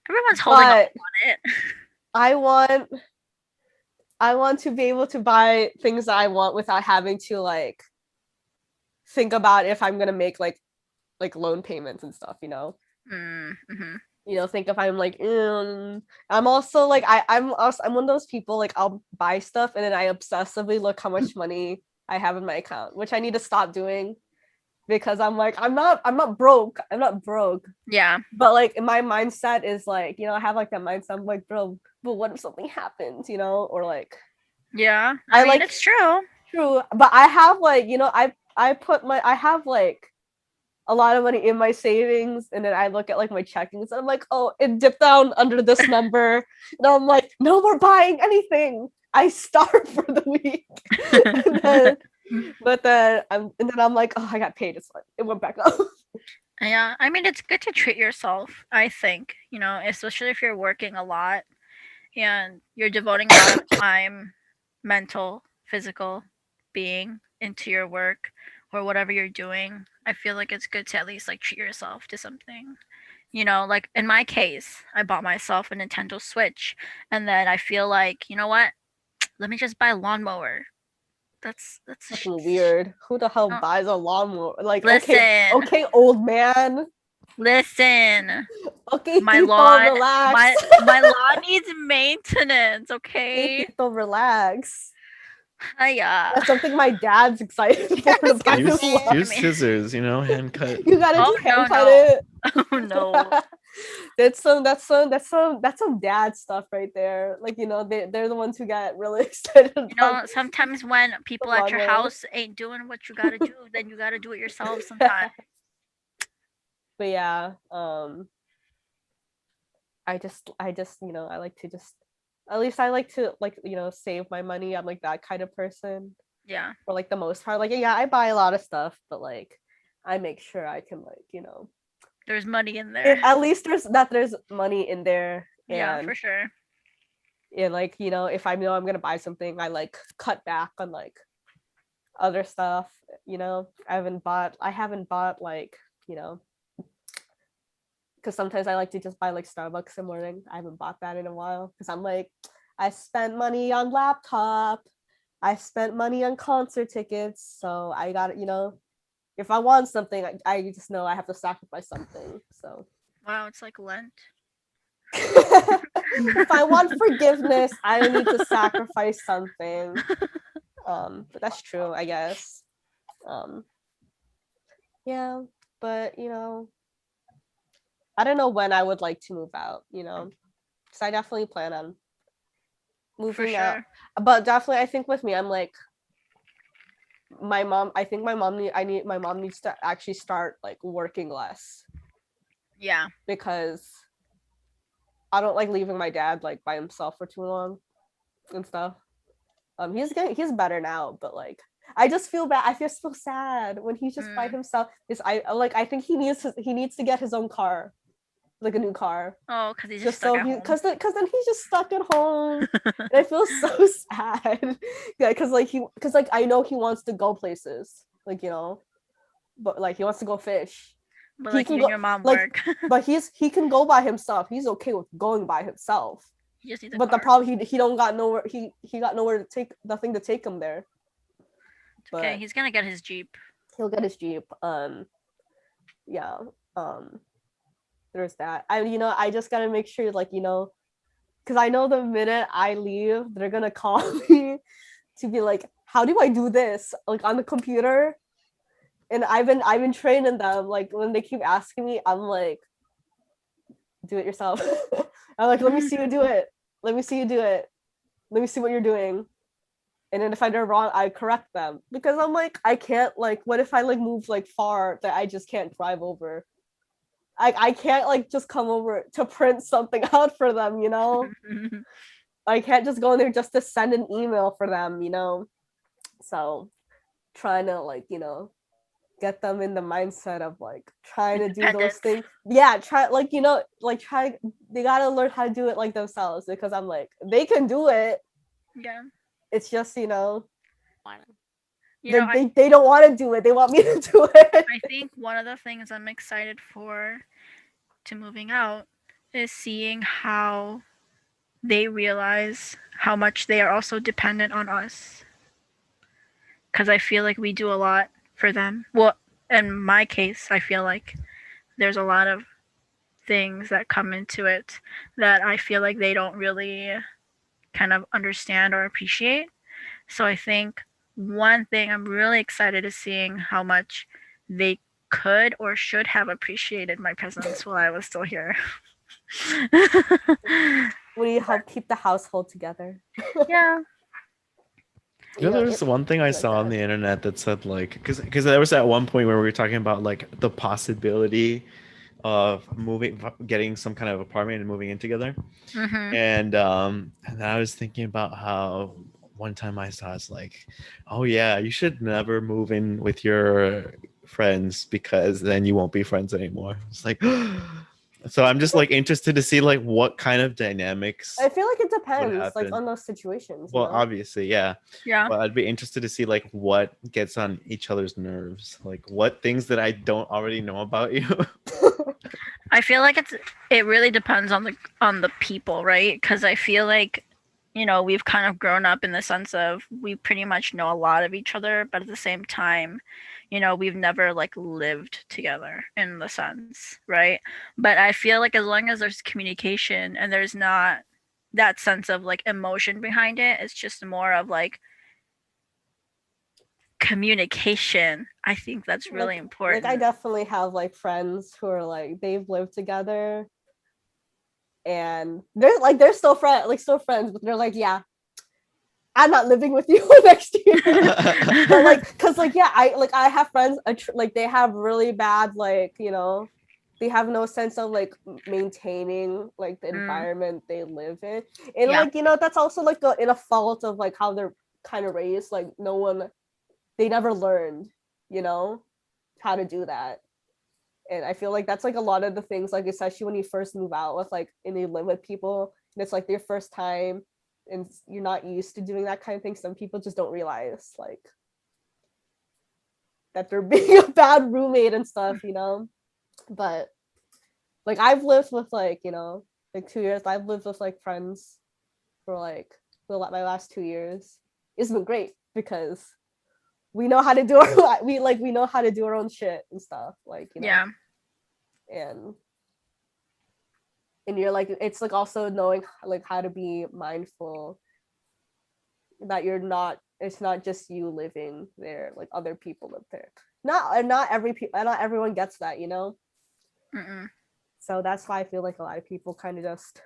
everyone's holding up but on it. I want to be able to buy things that I want without having to like think about if I'm gonna make like loan payments and stuff, Mm-hmm. Think if I'm like, I'm also like I'm one of those people like I'll buy stuff and then I obsessively look how much money I have in my account, which I need to stop doing because I'm like, I'm not broke. I'm not broke. Yeah. But like my mindset is like, I have like that mindset. I'm like, bro, but what if something happens, or like Yeah. I I mean, like- it's true. true, but I have like, I have like a lot of money in my savings, and then I look at like my checkings and I'm like, oh, it dipped down under this number. And I'm like, no more buying anything. I starved for the week. But then I'm like, oh, I got paid. It's like it went back up. Yeah, I mean, it's good to treat yourself, I think, especially if you're working a lot and you're devoting a lot of time, mental, physical being into your work or whatever you're doing. I feel like it's good to at least like treat yourself to something. Like in my case, I bought myself a Nintendo Switch and then I feel like, you know what? Let me just buy a lawnmower. That's Fucking weird. Who the hell Oh. buys a lawnmower? Like, Listen. okay, old man. Listen. Okay, My Tito, lawn, relax. my lawn needs maintenance. Okay, Okay. Tito, relax. Yeah. That's something my dad's excited for to buy gonna new say, lawn. Use scissors, hand cut. You gotta Oh, just hand no, cut no. it. Oh no. That's some dad stuff right there. Like, they're the ones who get really excited about Sometimes when people at your lawnmower. house ain't doing what you gotta do, then you gotta do it yourself sometimes. But yeah, I just I like to just, at least I like to like, save my money. I'm like that kind of person Yeah. for like the most part. Like, yeah, I buy a lot of stuff, but like I make sure I can like, There's money in there. at least there's money in there. Yeah, And for sure. like, if I know I'm gonna buy something, I like cut back on like other stuff. I haven't bought like, because sometimes I like to just buy like Starbucks in the morning. I haven't bought that in a while because I'm like, I spent money on laptop, I spent money on concert tickets, so I got it. If I want something, I just know I have to sacrifice something. So Wow, it's like Lent. if I want forgiveness, I need to sacrifice something. But that's true, I guess. Yeah, but I don't know when I would like to move out, because I definitely plan on moving out. Sure. But definitely, I think with me, I'm like, my mom. I think my mom needs to actually start like working less. Yeah. Because I don't like leaving my dad like by himself for too long and stuff. He's better now, but like I just feel bad. I feel so sad when he's just by himself. I think he needs to get his own car, like a new car. Oh, because he's just stuck at home. Because then he's just stuck at home, and I feel so sad. Yeah, because I know he wants to go places, like but like he wants to go fish. But He like can you go- and your mom like, work. But he can go by himself. He's okay with going by himself. He just needs a But the car. problem he don't got nowhere. He got nowhere to take, nothing to take him there. But Okay, he's gonna get his Jeep. he'll get his Jeep. Yeah. There's that. I just gotta make sure, like, because I know the minute I leave, they're gonna call me to be like, how do I do this? Like on the computer. And I've been training them. Like when they keep asking me, I'm like, do it yourself. I'm like, let me see you do it. Let me see you do it. Let me see what you're doing. And then if I do wrong, I correct them. Because I'm like, I can't, like, what if I like move like far that I just can't drive over? I can't like just come over to print something out for them, I can't just go in there just to send an email for them, So trying to like, get them in the mindset of like trying to do those Independence. things. Yeah, try like they gotta learn how to do it like themselves, because I'm like, they can do it. Yeah. It's just, You know, they don't want to do it. They want me to do it. I think one of the things I'm excited for to moving out is seeing how they realize how much they are also dependent on us. Because I feel like we do a lot for them. Well, in my case, I feel like there's a lot of things that come into it that I feel like they don't really kind of understand or appreciate. So I think one thing I'm really excited is seeing how much they could or should have appreciated my presence while I was still here. Will you help keep the household together? Yeah. There's one thing I saw on the internet that said like, because there was at one point where we were talking about like the possibility of getting some kind of apartment and moving in together. Mm-hmm. And I was thinking about how one time I saw it's like, oh yeah, you should never move in with your friends because then you won't be friends anymore. It's like, so I'm just like interested to see like what kind of dynamics. I feel like it depends, like happen. on those situations. Well, you know? obviously, yeah. Yeah. But I'd be interested to see like what gets on each other's nerves, like what things that I don't already know about you. I feel like it really depends on the people, right? Because I feel like, you know, we've kind of grown up in the sense of we pretty much know a lot of each other, but at the same time, you know, we've never like lived together in the sense, right? But I feel like as long as there's communication and there's not that sense of like emotion behind it, it's just more of like communication. I think that's really important. Like I definitely have like friends who are like they've lived together and they're still friends, but they're like, yeah, I'm not living with you next year. But like, cause like, yeah, I have friends like they have really bad, like, you know, they have no sense of like maintaining like the environment they live in. And like, you know, that's also like in a fault of like how they're kind of raised. Like they never learned, you know, how to do that. And I feel like that's like a lot of the things, like especially when you first move out with like and you live with people and it's like your first time and you're not used to doing that kind of thing. Some people just don't realize like that they're being a bad roommate and stuff, you know. But like I've lived with like, you know, like 2 years. I've lived with like friends for like my last 2 years. It's been great because we know how to do we know how to do our own shit and stuff, like, you know. Yeah. And you're like, it's like also knowing like how to be mindful that it's not just you living there, like other people live there. Not everyone gets that, you know. Mm-mm. So that's why I feel like a lot of people kind of just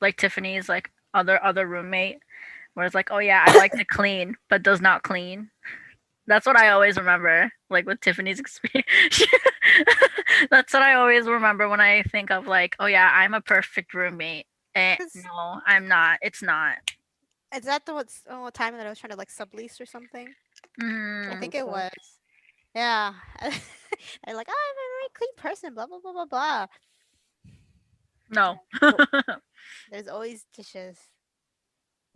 like Tiffany's like other roommate where it's like, oh yeah, I like to clean but does not clean. That's what I always remember, like with Tiffany's experience. That's what I always remember when I think of like, oh yeah, I'm a perfect roommate. No, I'm not. It's not. Is that the time that I was trying to like sublease or something? I think it was. Yeah. They're like, oh, I'm a very clean person, blah blah blah blah blah. No. There's always dishes.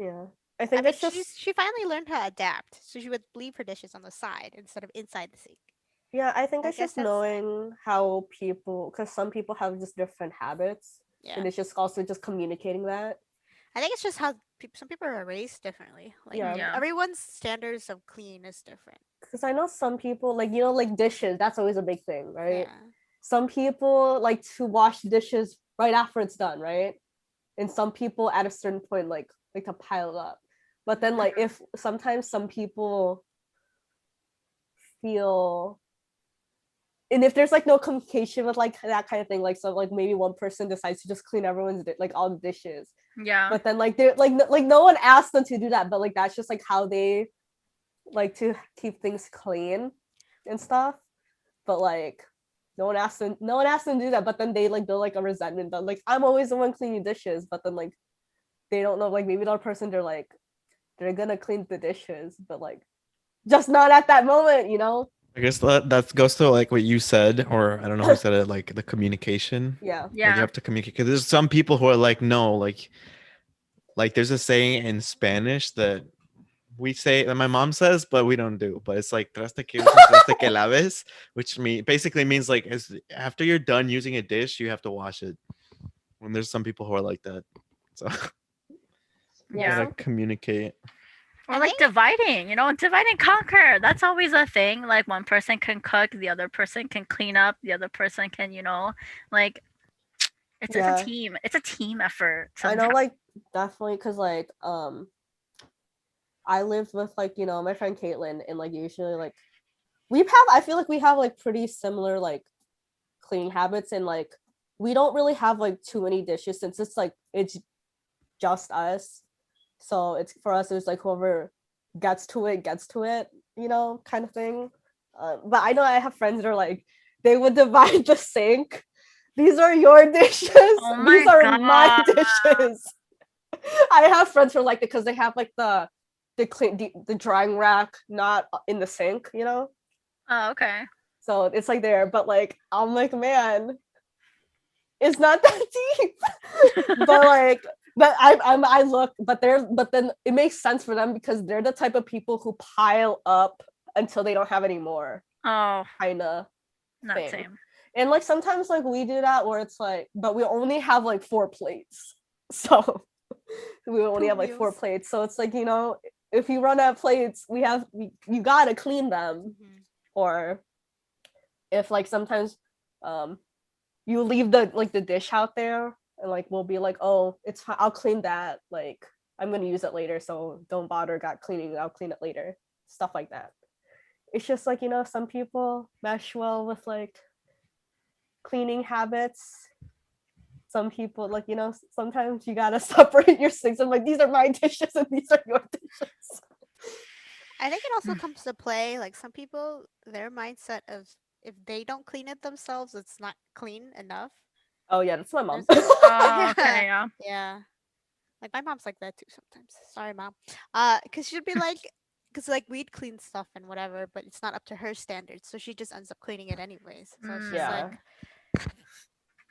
Yeah. I think it's just she finally learned how to adapt. So she would leave her dishes on the side instead of inside the sink. Yeah, I think it's just knowing how people, because some people have just different habits. Yeah. And it's just also just communicating that. I think it's just how some people are raised differently. Like everyone's standards of clean is different. Because I know some people, like, you know, like dishes, that's always a big thing, right? Yeah. Some people like to wash dishes right after it's done, right? And some people at a certain point like to pile up. But then like if sometimes some people feel, and if there's like no communication with like that kind of thing, like so like maybe one person decides to just clean everyone's like all the dishes. Yeah. But then like they're like no one asked them to do that, but like that's just like how they like to keep things clean and stuff. But like no one asked them to do that, but then they like build like a resentment that like I'm always the one cleaning dishes, but then like they don't know, like maybe the person they're gonna clean the dishes, but like just not at that moment, you know. I guess that goes to like what you said, or I don't know who said it, like the communication. Yeah. Like you have to communicate, because there's some people who are like, no, like there's a saying in Spanish that we say, that my mom says, but we don't do. But it's like traste que laves, which basically means like after you're done using a dish, you have to wash it. And there's some people who are like that, so gotta communicate. Or like dividing, you know, divide and conquer. That's always a thing. Like one person can cook, the other person can clean up, the other person can, you know, like it's a team. It's a team effort. Sometimes. I know, like definitely, because like I lived with like, you know, my friend Caitlin, and like usually like I feel like we have like pretty similar like cleaning habits, and like we don't really have like too many dishes since it's just us. So it's for us, it's like whoever gets to it, kind of thing. But I know I have friends that are like, they would divide the sink. These are your dishes. These are my dishes. I have friends who are like, because they have like the drying rack not in the sink, Oh, okay. So it's like there, but like I'm like, man, it's not that deep. But like, but I look, but then it makes sense for them because they're the type of people who pile up until they don't have any more. Oh, Kinda. not thing. same. And like sometimes like we do that where it's like, but we only have like 4 plates. So we only have like 4 plates. So it's like, if you run out of plates, you gotta clean them. Or if like sometimes you leave the dish out there and like we'll be like, oh, it's fine, I'll clean that, like I'm gonna use it later, so don't bother cleaning it, I'll clean it later, stuff like that. It's just like, some people mesh well with like cleaning habits. Some people like, sometimes you gotta separate your sinks. I'm like, these are my dishes and these are your dishes. I think it also comes to play, like some people, their mindset of if they don't clean it themselves, it's not clean enough. Oh yeah, that's my mom. Oh, okay, yeah. Yeah. Like my mom's like that too sometimes. Sorry, mom. Cause she'd be like, cause like we'd clean stuff and whatever, but it's not up to her standards, so she just ends up cleaning it anyways. So it's just Yeah. like,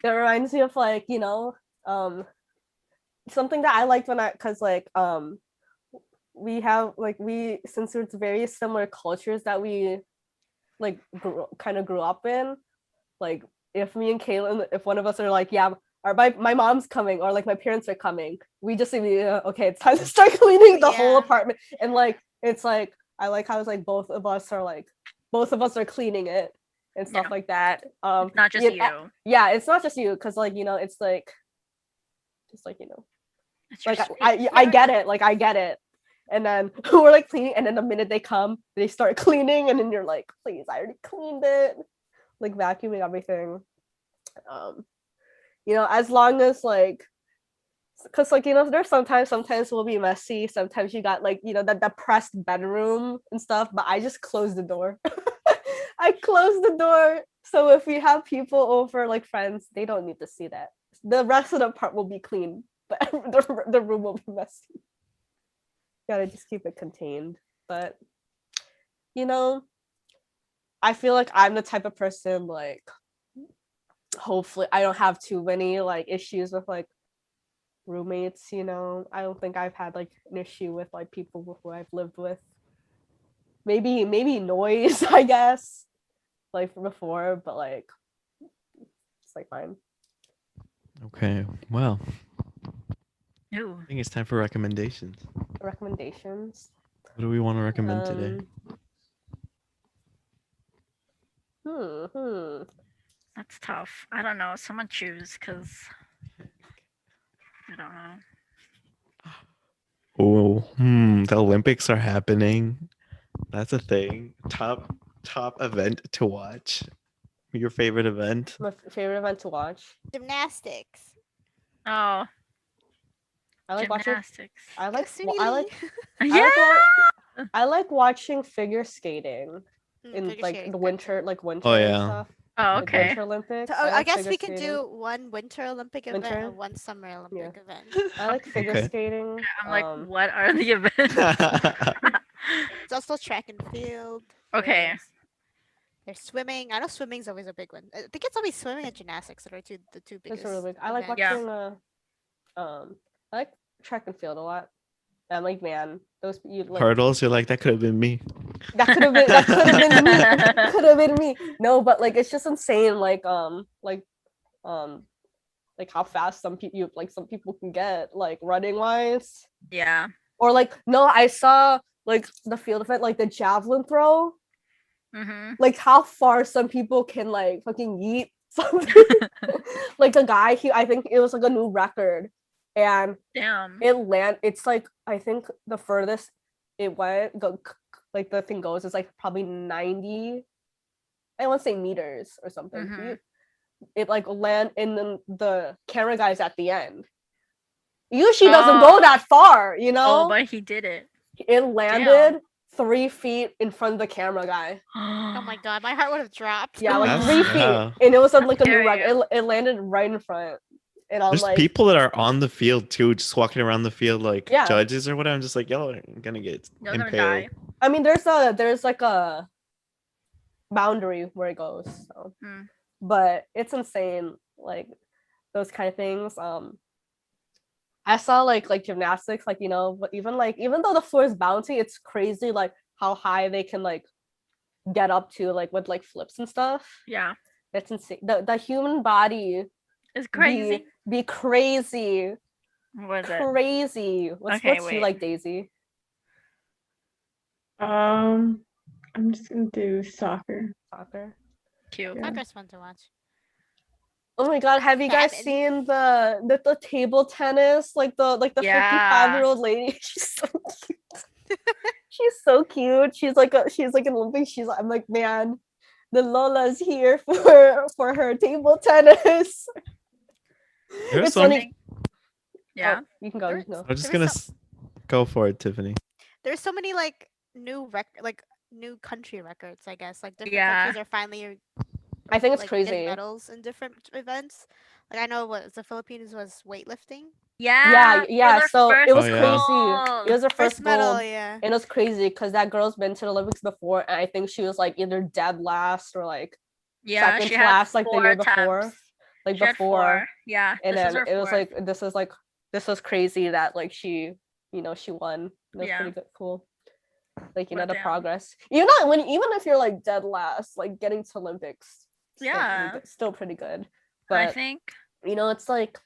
That reminds me of like, something that I liked cause like we have like since it's very similar cultures that we like kind of grew up in, like if me and Kaylin, if one of us are like, yeah, or my mom's coming or like my parents are coming, we just say, okay, it's time to start cleaning the whole apartment. And like it's like I like how it's like both of us are cleaning it and stuff like that. It's not just you. Yeah, it's not just you, because like it's like just like like I get it, like I get it. And then we're like cleaning, and then the minute they come, they start cleaning, and then you're like, please, I already cleaned it, like vacuuming everything. As long as like, because like there's sometimes will be messy. Sometimes you got like that depressed bedroom and stuff, but I just close the door. I close the door, so if we have people over, like friends, they don't need to see that. The rest of the part will be clean, but the room will be messy. Gotta just keep it contained. But I feel like I'm the type of person, like, hopefully I don't have too many like issues with like roommates. I don't think I've had like an issue with like people who I've lived with. Maybe noise, I guess, like from before, but like it's like fine. Okay, well, Ooh. I think it's time for recommendations. Recommendations. What do we want to recommend today? That's tough. I don't know. Someone choose, because I don't know. Oh, the Olympics are happening. That's a thing. Top event to watch. Your favorite event? My favorite event to watch. gymnastics. Oh, I like gymnastics. I like watching figure skating in Figure like skating's the good winter, too. like winter Oh, and yeah. stuff. Oh, Like okay. Winter Olympics. So, I like guess figure we can skating. do one Winter Olympic event Winter? and one Summer Olympic event. I like figure Okay. skating. I'm like, what are the events? It's also track and field. Okay. There's swimming. I know swimming's always a big one. I think it's always swimming and gymnastics that are the two biggest. That's really big. I like events. watching I like track and field a lot. I'm like, man, those you like Hurdles, you're like, that could have been me. that could have been me. Could have been me. No, but like it's just insane, like how fast some people can get, like running wise. Yeah. Or like, no, I saw like the field event, like the javelin throw. Mm-hmm. Like how far some people can like fucking yeet something. Like a guy, I think it was like a new record, and Damn. it's like I think the furthest it went like the thing goes, it's like probably 90, I want to say meters or something. Mhm. It like land, and then the camera guy's at the end. Usually doesn't go that far, you know. Oh, but he did it. It landed 3 feet in front of the camera guy. Oh my god, my heart would have dropped. Yeah, like That's- 3 feet, yeah. and it was like a dare new record. you. It landed right in front, and I'm There's like, people that are on the field too, just walking around the field like Yeah. judges or whatever. I'm just like, y'all are gonna get You're gonna impaled. die. I mean, there's like a boundary where it goes, so. Mm. But it's insane, like those kind of things. I saw like gymnastics, like, you know, but even though the floor is bouncy, it's crazy like how high they can like get up to, like with like flips and stuff. Yeah, It's insane. The human body it's crazy. be crazy. What is it? Crazy. What's Okay, you wait. like, Daisy? I'm just gonna do soccer. Soccer. Cute. Yeah. Soccer's fun to watch. Oh my god, have you guys Salmon. seen the table tennis? Like the Yeah. 55-year-old lady? She's so cute. She's so cute. She's like an Olympic. I'm like, man, the Lola's here for her table tennis. There's It's some- funny. Yeah. Oh, you can go. You can go. I'm just There gonna was go for it, Tiffany. There's so many like new new country records, I guess. Like different Yeah. countries are finally I think it's like crazy. getting medals in different events. Like I know what the Philippines was weightlifting. Yeah. Yeah. So it was Oh, yeah. crazy. It was her first medal, gold. yeah. And it was crazy because that girl's been to the Olympics before, and I think she was like either dead last or like Yeah, second she to had last, like the 4 year before. attempts. Like She had before. 4. Yeah. And this is then her it was fourth. like this was crazy that like she won. It was Yeah. pretty good, cool. Like, you know, But the damn. progress. Even if you're like dead last, like getting to Olympics, still pretty good. I But think. you know, it's like,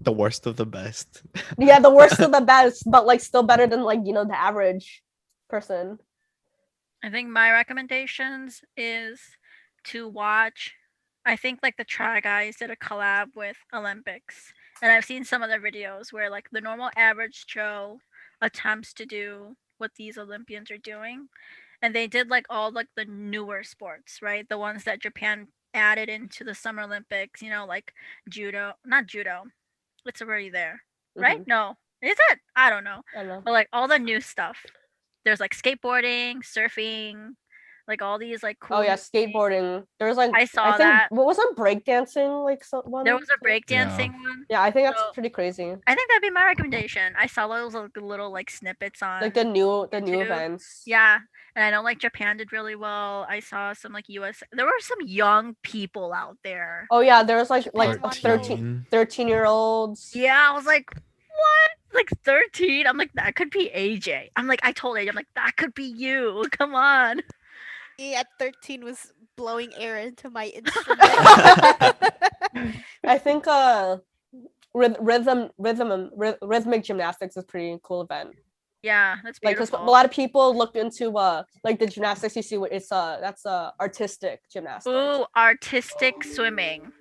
The worst of the best. yeah, the worst of the best, but like still better than like, you know, the average person. I think my recommendations is to watch. I think like the Try Guys did a collab with Olympics, and I've seen some of their videos where like the normal average Joe attempts to do what these Olympians are doing, and they did like all like the newer sports, right? The ones that Japan added into the Summer Olympics, you know, like not judo. It's already there, right? Mhm. No, is it? I don't know. I don't know. But like all the new stuff. There's like skateboarding, surfing, like all these like cool. Oh yeah, new things. skateboarding. There was like I saw think that. what was that, breakdancing like one? There was a too? breakdancing one. Yeah, I think that's So- pretty crazy. I think that'd be my recommendation. I saw those like little like snippets on Like the new YouTube. events. Yeah, and I know like Japan did really well. I saw some like US. There were some young people out there. Oh yeah, there was like Japan won 13-year-olds. Yeah, I was like, what? Like 13? I'm like, that could be AJ. I'm like, I told AJ, I'm like, that could be you. Come on. Me at 13 was blowing air into my instrument. I think rhythmic gymnastics is a pretty cool event. Yeah, that's Like, because beautiful. a lot of people look into like the gymnastics you see. That's artistic gymnastics. Ooh, artistic swimming.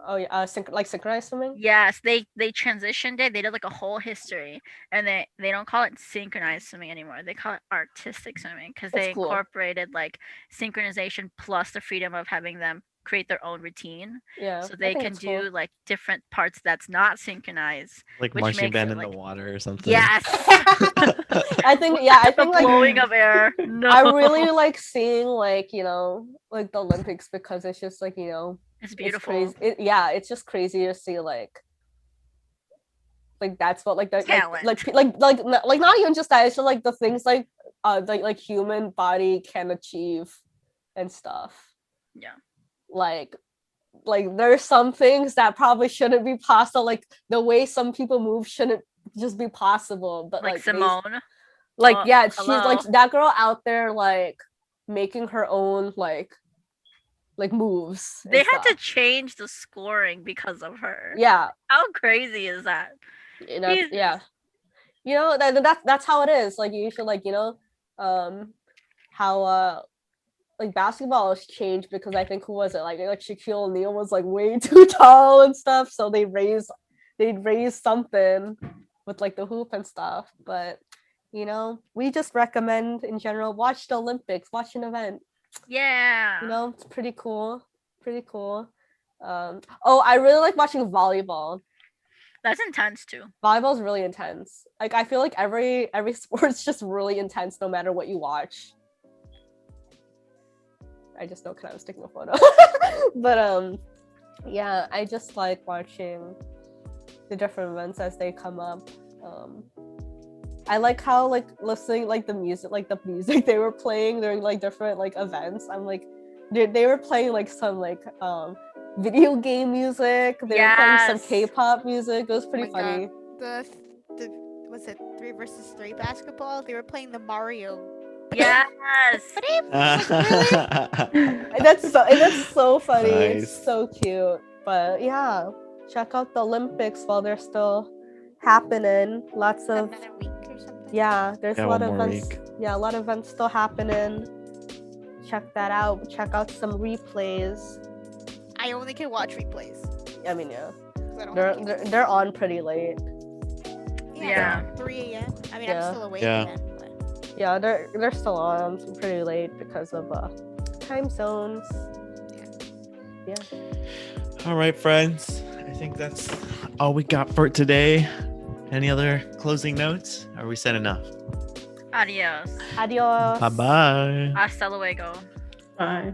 Oh yeah, like synchronized swimming. Yes, they transitioned it. They did like a whole history, and they don't call it synchronized swimming anymore. They call it artistic swimming because That's they cool. incorporated like synchronization plus the freedom of having them create their own routine, Yeah. so I they think can it's do cool. like different parts that's not synchronized. Like Which marching makes band it, in the like- water or something. Yes. I think The like blowing of air. No, I really like seeing like, you know, like the Olympics because it's just like, you know, it's it's beautiful. crazy. It's just crazy to see like that's what like the Talent. like not even just that, it's just like the things like human body can achieve and stuff. Yeah. Like there's some things that probably shouldn't be possible, like the way some people move shouldn't just be possible, but Like like Simone. like Oh, yeah, she's hello. like that girl out there like making her own like moves and They had to stuff. change the scoring because of her. Yeah, How crazy is that? and that's, Jesus. yeah, you know, that's how it is. Like you should, like, you know, how like basketball has changed because I think, who was it, like Shaquille O'Neal was like way too tall and stuff, so they'd raise something with like the hoop and stuff. But You know, we just recommend in general, watch the Olympics, watch an event. Yeah. You know, it's pretty cool. Pretty cool. Oh, I really like watching volleyball. That's intense too. Volleyball is really intense. Like I feel like every sport's just really intense no matter what you watch. I just know because I was taking a photo. But yeah, I just like watching the different events as they come up. I like how like listening like the music they were playing during like different like events. I'm like they were playing like some like video game music. They were playing some K-pop music. It was pretty funny. God. The was it 3v3 basketball? They were playing the Mario. Yes. But really? That's so funny. Nice. It's so cute. But yeah, check out the Olympics while they're still happening. Lots of Another week or something. yeah, there's a lot of events. Week. Yeah, a lot of events still happening. Check that out. Check out some replays. I only can watch replays. I mean, yeah, 'cause I don't have cable. they're on pretty late. Yeah. 3 a.m. I mean, Yeah. I'm still awake Yeah. then. But Yeah, they're still on pretty late because of time zones. Yeah. All right, friends. I think that's all we got for today. Any other closing notes? Are we said enough? Adios. Adios. Bye bye. Hasta luego. Bye.